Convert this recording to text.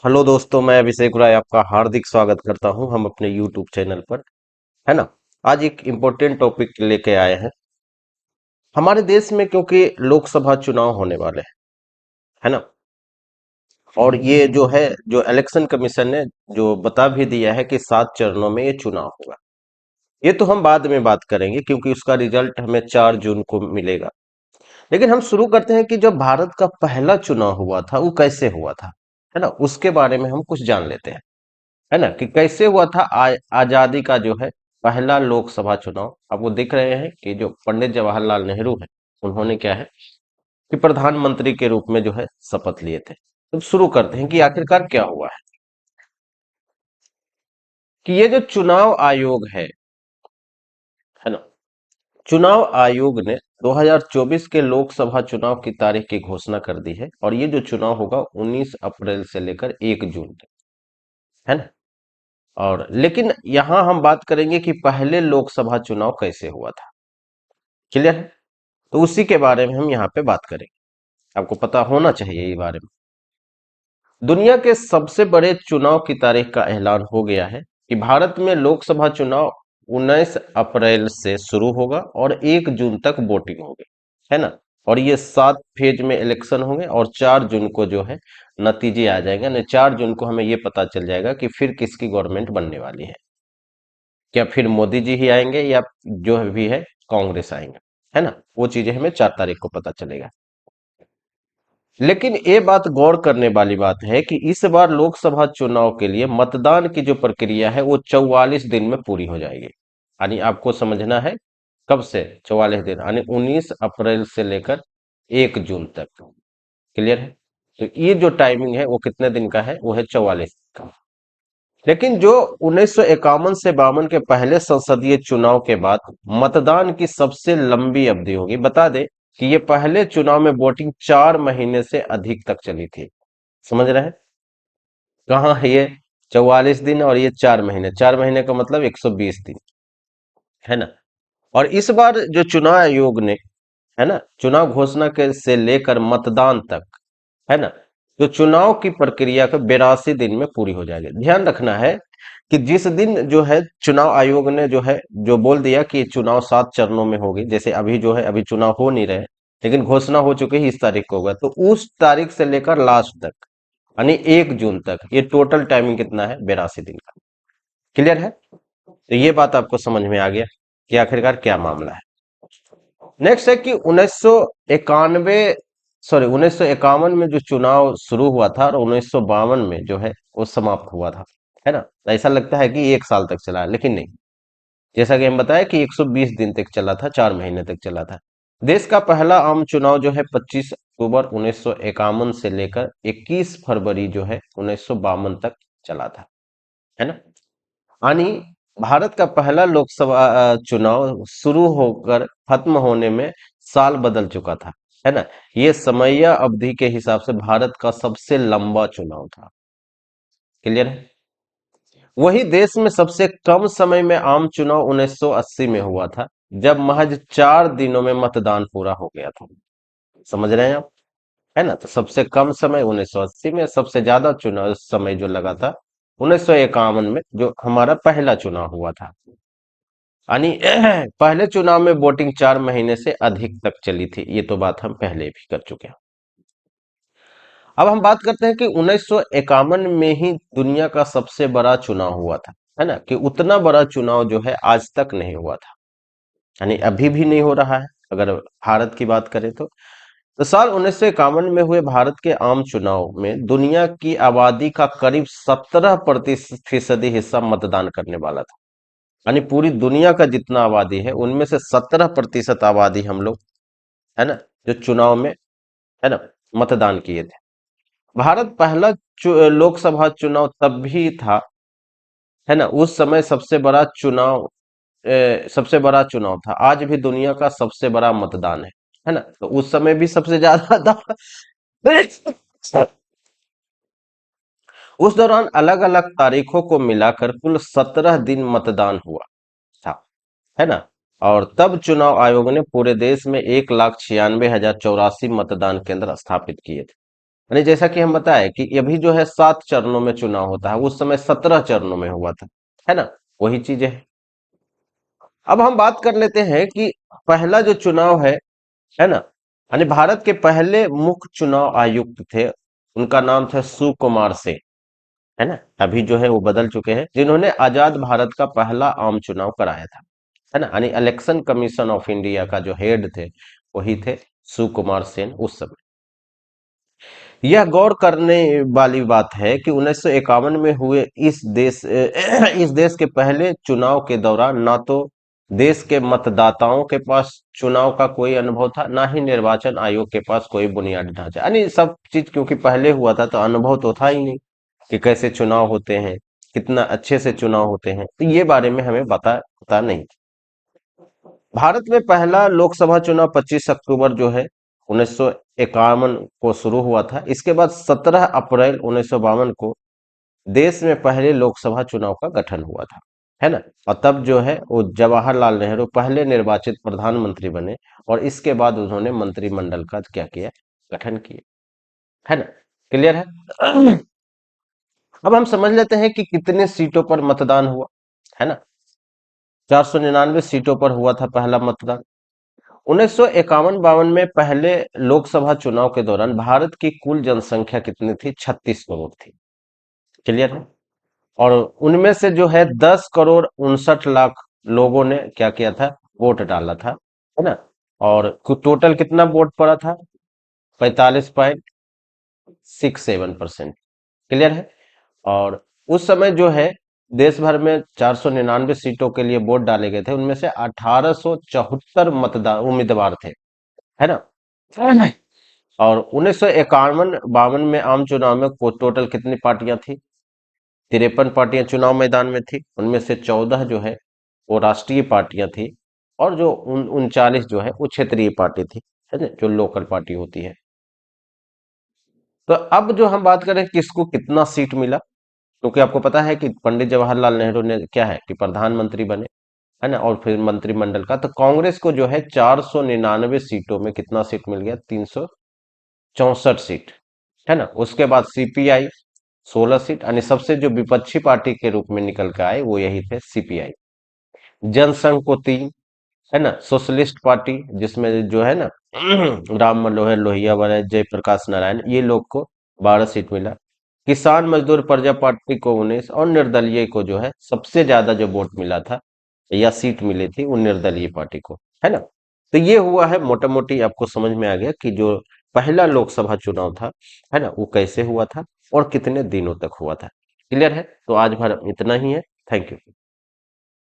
Hello दोस्तों, मैं अभिषेक राय आपका हार्दिक स्वागत करता हूं हम अपने यूट्यूब चैनल पर। है ना। आज एक इम्पोर्टेंट टॉपिक लेके आए हैं हमारे देश में, क्योंकि लोकसभा चुनाव होने वाले हैं। है ना। और ये जो है, जो इलेक्शन कमीशन ने जो बता भी दिया है कि 7 चरणों में ये चुनाव होगा। ये तो हम बाद में बात करेंगे, क्योंकि उसका रिजल्ट हमें 4 जून को मिलेगा। लेकिन हम शुरू करते हैं कि जब भारत का पहला चुनाव हुआ था वो कैसे हुआ था। है ना, उसके बारे में हम कुछ जान लेते हैं। है ना, कि कैसे हुआ था आजादी का जो है पहला लोकसभा चुनाव। आप वो देख रहे हैं कि जो पंडित जवाहरलाल नेहरू है, उन्होंने क्या है कि प्रधानमंत्री के रूप में जो है शपथ लिए थे। तो शुरू करते हैं कि आखिरकार क्या हुआ है। कि ये जो चुनाव आयोग है ना, चुनाव आयोग ने 2024 के लोकसभा चुनाव की तारीख की घोषणा कर दी है, और ये जो चुनाव होगा 19 अप्रैल से लेकर 1 जून तक। है ना। और लेकिन यहां हम बात करेंगे कि पहले लोकसभा चुनाव कैसे हुआ था। क्लियर है। तो उसी के बारे में हम यहाँ पे बात करेंगे। आपको पता होना चाहिए ये बारे में। दुनिया के सबसे बड़े चुनाव की तारीख का ऐलान हो गया है कि भारत में लोकसभा चुनाव 19 अप्रैल से शुरू होगा और 1 जून तक वोटिंग होगी। है ना। और ये 7 फेज में इलेक्शन होंगे, और 4 जून को जो है नतीजे आ जाएंगे। ना 4 जून को हमें ये पता चल जाएगा कि फिर किसकी गवर्नमेंट बनने वाली है। क्या फिर मोदी जी ही आएंगे, या जो भी है कांग्रेस आएंगे। है ना, वो चीजें हमें 4 तारीख को पता चलेगा। लेकिन ये बात गौर करने वाली बात है कि इस बार लोकसभा चुनाव के लिए मतदान की जो प्रक्रिया है वो 44 दिन में पूरी हो जाएगी। यानी आपको समझना है कब से 44 दिन, यानी 19 अप्रैल से लेकर 1 जून तक। क्लियर है। तो ये जो टाइमिंग है वो कितने दिन का है, वो है 44 का। लेकिन जो 1951 से 52 के पहले संसदीय चुनाव के बाद मतदान की सबसे लंबी अवधि होगी। बता दें कि ये पहले चुनाव में वोटिंग 4 महीने से अधिक तक चली थी। समझ रहे हैं। कहाँ है ये 44 दिन, और ये 4 महीने, 4 महीने का मतलब 120 दिन। है ना। और इस बार जो चुनाव आयोग ने, है ना, चुनाव घोषणा के से लेकर मतदान तक, है ना, तो चुनाव की प्रक्रिया को 82 दिन में पूरी हो जाएगी। ध्यान रखना है कि जिस दिन जो है चुनाव आयोग ने जो है जो बोल दिया कि चुनाव 7 चरणों में होगी, जैसे अभी जो है अभी चुनाव हो नहीं रहे, लेकिन घोषणा हो चुकी है इस तारीख को होगा, तो उस तारीख से लेकर लास्ट तक, यानी 1 जून तक, ये टोटल टाइमिंग कितना है, 82 दिन का। क्लियर है। तो ये बात आपको समझ में आ गया कि आखिरकार क्या मामला है। नेक्स्ट है कि 1991, सॉरी 1951 में जो चुनाव शुरू हुआ था, और 1952 में जो है वो समाप्त हुआ था। है ना। तो ऐसा लगता है कि 1 साल तक चला है, लेकिन नहीं। जैसा कि हम बताया कि 120 दिन तक चला था, 4 महीने तक चला था। देश का पहला आम चुनाव जो है 25 अक्टूबर 1951 से लेकर 21 फरवरी जो है 1952 तक चला था। है ना। यानी भारत का पहला लोकसभा चुनाव शुरू होकर खत्म होने में साल बदल चुका था। है ना। ये समयिक अवधि के हिसाब से भारत का सबसे लंबा चुनाव था। क्लियर है। वही देश में सबसे कम समय में आम चुनाव 1980 में हुआ था, जब महज 4 दिनों में मतदान पूरा हो गया था। समझ रहे हैं आप। है ना। तो सबसे कम समय 1980 में, सबसे ज्यादा चुनाव समय जो लगा था 1951 में, जो हमारा पहला चुनाव हुआ था। यानी पहले चुनाव में वोटिंग 4 महीने से अधिक तक चली थी। ये तो बात हम पहले भी कर चुके हैं। अब हम बात करते हैं कि 1951 में ही दुनिया का सबसे बड़ा चुनाव हुआ था। है ना, कि उतना बड़ा चुनाव जो है आज तक नहीं हुआ था, यानी अभी भी नहीं हो रहा है। अगर भारत की बात करें तो साल 1951 में हुए भारत के आम चुनाव में दुनिया की आबादी का करीब 17% हिस्सा मतदान करने वाला था। यानी पूरी दुनिया का जितना आबादी है उनमें से 17% आबादी हम लोग, है ना, जो चुनाव में, है ना, मतदान किए थे। भारत पहला लोकसभा चुनाव तब भी था, है ना, उस समय सबसे बड़ा चुनाव था। आज भी दुनिया का सबसे बड़ा मतदान है ना, तो उस समय भी सबसे ज्यादा था। उस दौरान अलग अलग तारीखों को मिलाकर कुल 17 दिन मतदान हुआ था। है ना। और तब चुनाव आयोग ने पूरे देश में 1,96,084 मतदान केंद्र स्थापित किए थे। यानी जैसा कि हम बताए कि अभी जो है 7 चरणों में चुनाव होता है, उस समय 17 चरणों में हुआ था, है ना, वही चीजें है। अब हम बात कर लेते हैं कि पहला जो चुनाव है ना, यानी भारत के पहले मुख्य चुनाव आयुक्त थे, उनका नाम था सुकुमार सेन, है ना। अभी जो है वो बदल चुके हैं, जिन्होंने आजाद भारत का पहला आम चुनाव कराया था, है ना। यानी इलेक्शन कमीशन ऑफ इंडिया का जो हेड थे वही थे सुकुमार सेन उस समय। यह गौर करने वाली बात है कि 1951 में हुए इस देश के पहले चुनाव के दौरान ना तो देश के मतदाताओं के पास चुनाव का कोई अनुभव था, ना ही निर्वाचन आयोग के पास कोई बुनियादी ढांचा, यानी सब चीज क्योंकि पहले हुआ था तो अनुभव तो था ही नहीं कि कैसे चुनाव होते हैं, कितना अच्छे से चुनाव होते हैं, तो ये बारे में हमें पता नहीं। भारत में पहला लोकसभा चुनाव 25 अक्टूबर जो है 1951 को शुरू हुआ था। इसके बाद 17 अप्रैल 1952 को देश में पहले लोकसभा चुनाव का गठन हुआ था, है ना। और तब जो है वो जवाहरलाल नेहरू पहले निर्वाचित प्रधानमंत्री बने, और इसके बाद उन्होंने मंत्रिमंडल का क्या किया, गठन किया, है ना। क्लियर है। अब हम समझ लेते हैं कि कितने सीटों पर मतदान हुआ, है ना। 499 सीटों पर हुआ था पहला मतदान। 1951-52 में पहले लोकसभा चुनाव के दौरान भारत की कुल जनसंख्या कितनी थी, 36 करोड़ थी। क्लियर है। और उनमें से जो है 10 करोड़ 59 लाख लोगों ने क्या किया था, वोट डाला था, है ना। और टोटल कितना वोट पड़ा था, 45.67%। क्लियर है। और उस समय जो है देश भर में 499 सीटों के लिए वोट डाले गए थे, उनमें से 1874 मतदान उम्मीदवार थे, है ना। और 1951-52 में आम चुनाव में टोटल कितनी पार्टियां थी, 53 पार्टियां चुनाव मैदान में थी, उनमें से 14 जो है वो राष्ट्रीय पार्टियां थी, और जो 39 जो है वो क्षेत्रीय पार्टी थी, है ना, जो लोकल पार्टी होती है। तो अब जो हम बात करें किसको कितना सीट मिला, क्योंकि आपको पता है कि पंडित जवाहरलाल नेहरू ने क्या है कि प्रधानमंत्री बने, है ना, और फिर मंत्रिमंडल का, तो कांग्रेस को जो है 499 सीटों में कितना सीट मिल गया, 364 सीट, है ना। उसके बाद सीपीआई 16 सीट, यानी सबसे जो विपक्षी पार्टी के रूप में निकल के आए वो यही थे, सीपीआई। जनसंघ को 3, है ना। सोशलिस्ट पार्टी जिसमें जो है ना राम मनोहर लोहिया वाले, जयप्रकाश नारायण, ये लोग को 12 सीट मिला। किसान मजदूर प्रजा पार्टी को 19, और निर्दलीय को जो है सबसे ज्यादा जो वोट मिला था या सीट मिली थी वो निर्दलीय पार्टी को, है ना। तो ये हुआ है, मोटा मोटी आपको समझ में आ गया कि जो पहला लोकसभा चुनाव था, है ना, वो कैसे हुआ था और कितने दिनों तक हुआ था। क्लियर है। तो आज भर इतना ही है। Thank you.